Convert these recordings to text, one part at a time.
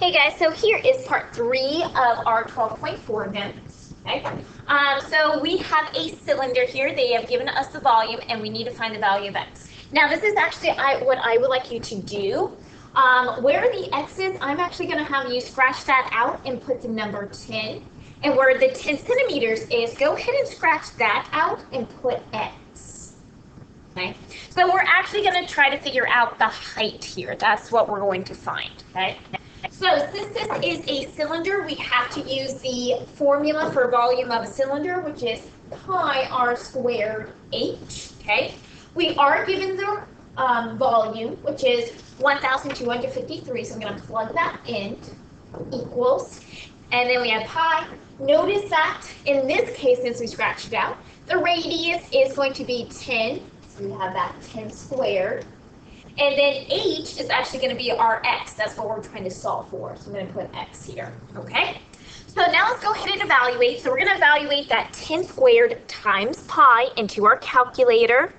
Hey guys, so here is part 3 of our 12.4 events. Okay. So we have a cylinder here. They have given us the volume and we need to find the value of x. Now this is actually what I would like you to do. Where the x is, I'm actually going to have you scratch that out and put the number 10. And where the 10 centimeters is, go ahead and scratch that out and put x. Okay. So we're actually going to try to figure out the height here. That's what we're going to find. Okay. So since this is a cylinder, we have to use the formula for volume of a cylinder, which is pi r squared h. Okay. We are given the volume, which is 1,253. So I'm going to plug that in, equals, and then we have pi. Notice that in this case, since we scratched it out, the radius is going to be 10. So we have that 10 squared. And then h is actually going to be our x. That's what we're trying to solve for. So I'm going to put x here. Okay? So now let's go ahead and evaluate. So we're going to evaluate that 10 squared times pi into our calculator.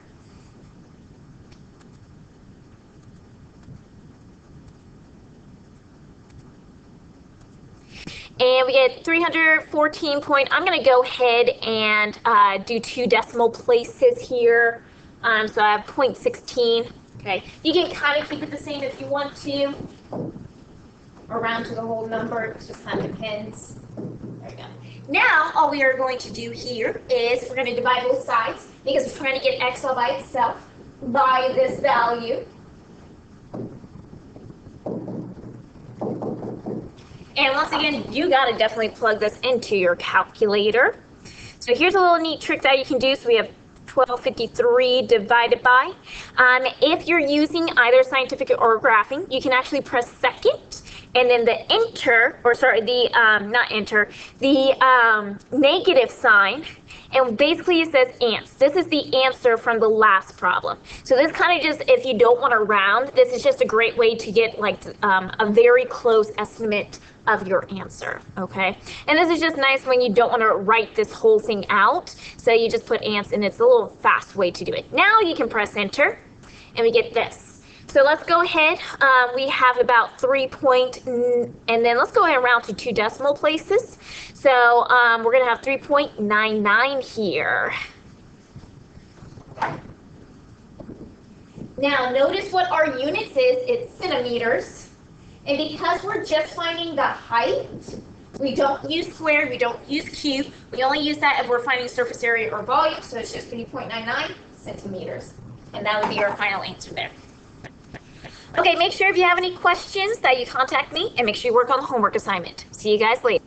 And we get 314 point. I'm going to go ahead and do 2 decimal places here. So I have 0.16. Okay, you can kind of keep it the same if you want to, or round to the whole number. It just kind of depends. There we go. Now, all we are going to do here is we're going to divide both sides because we're trying to get x all by itself by this value. And once again, you got to definitely plug this into your calculator. So here's a little neat trick that you can do. So we have 1253 divided by. If you're using either scientific or graphing, you can actually press second and then the enter, or sorry, the not enter, the negative sign, and basically it says ants. This is the answer from the last problem. So this kind of just, if you don't want to round, this is just a great way to get like a very close estimate of your answer, okay? And this is just nice when you don't want to write this whole thing out, so you just put ants, and it's a little fast way to do it. Now you can press enter, and we get this. So let's go ahead. We have about 3 point, and then let's go ahead and round to 2 decimal places. So we're going to have 3.99 here. Now notice what our units is. It's centimeters. And because we're just finding the height, we don't use squared, we don't use cube. We only use that if we're finding surface area or volume, so it's just 3.99 centimeters. And that would be our final answer there. Okay, make sure if you have any questions that you contact me, and make sure you work on the homework assignment. See you guys later.